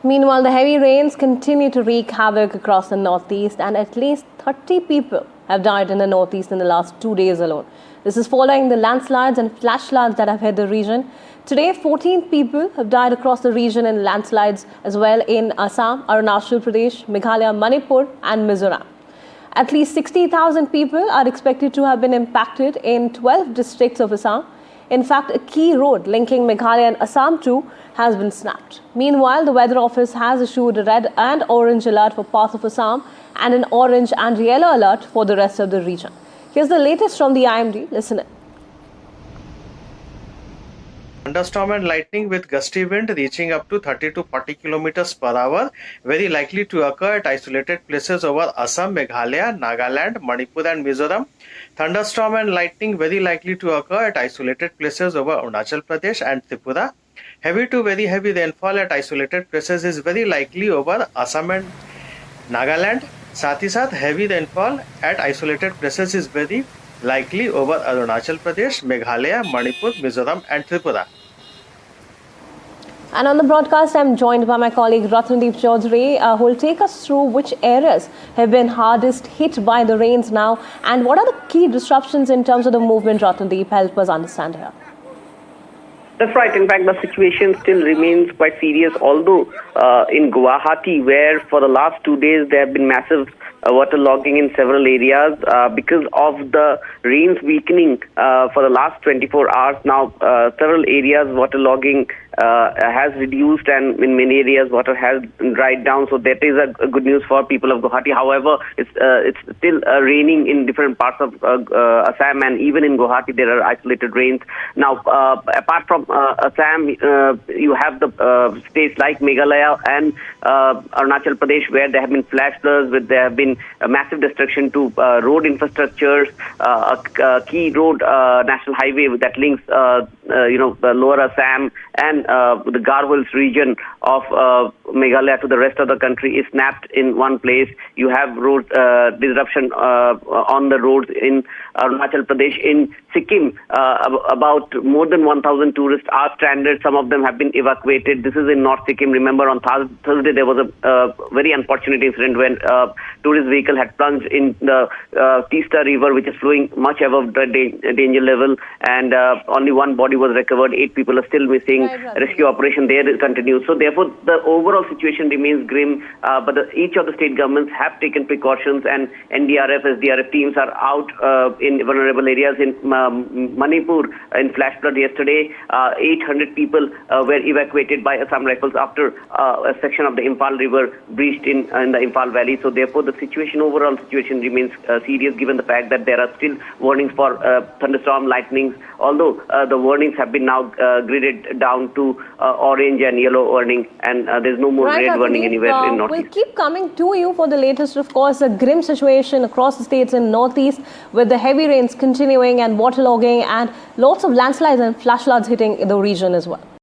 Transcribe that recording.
Meanwhile, the heavy rains continue to wreak havoc across the northeast, and at least 30 people have died in the northeast in the last 2 days alone. This is following the landslides and flash floods that have hit the region. Today, 14 people have died across the region in landslides as well in Assam, Arunachal Pradesh, Meghalaya, Manipur and Mizoram. At least 60,000 people are expected to have been impacted in 12 districts of Assam. In fact, a key road linking Meghalaya and Assam too has been snapped. Meanwhile, the Weather Office has issued a red and orange alert for parts of Assam and an orange and yellow alert for the rest of the region. Here's the latest from the IMD. Listen in. Thunderstorm and lightning with gusty wind reaching up to 30 to 40 kilometers per hour, very likely to occur at isolated places over Assam, Meghalaya, Nagaland, Manipur and Mizoram. Thunderstorm and lightning very likely to occur at isolated places over Arunachal Pradesh and Tripura. Heavy to very heavy rainfall at isolated places is very likely over Assam and Nagaland. साथ ही साथ heavy rainfall at isolated places is very likely over Arunachal Pradesh, Meghalaya, Manipur, Mizoram and Tripura. And on the broadcast, I'm joined by my colleague Ratnadeep Chaudhary, who will take us through which areas have been hardest hit by the rains now and what are the key disruptions in terms of the movement. Ratnadeep, help us understand here. That's right. In fact, the situation still remains quite serious, although in Guwahati, where for the last 2 days there have been massive waterlogging in several areas because of the rains weakening for the last 24 hours. Now, several areas waterlogging has reduced, and in many areas water has dried down. So that is a good news for people of Guwahati. However, it's still raining in different parts of Assam, and even in Guwahati there are isolated rains. Now, apart from Assam, you have the states like Meghalaya and Arunachal Pradesh, where there have been flash floods, where there have been massive destruction to road infrastructures, a key road, national highway that links, the lower Assam and the Garhwals region of Meghalaya to the rest of the country is snapped in one place. You have road disruption on the roads in Arunachal Pradesh. In Sikkim, about more than 1,000 tourists are stranded. Some of them have been evacuated. This is in North Sikkim. Remember, on Thursday there was a very unfortunate incident when a tourist vehicle had plunged in the Teesta River, which is flowing much above the danger level, and only one body was recovered. 8 people are still missing. Rescue operation there continues. So therefore, the overall situation remains grim. But each of the state governments have taken precautions, and NDRF, SDRF teams are out in vulnerable areas. In Manipur, in flash flood yesterday, 800 people were evacuated by Assam Rifles after a section of the Imphal River breached in the Imphal Valley. So therefore, the overall situation remains serious, given the fact that there are still warnings for thunderstorm, lightnings, although the warnings have been now graded down to orange and yellow warning, and there's no more red warning anywhere in Northeast. We'll keep coming to you for the latest. Of course, a grim situation across the states in Northeast with the heavy rains continuing and waterlogging and lots of landslides and flash floods hitting the region as well.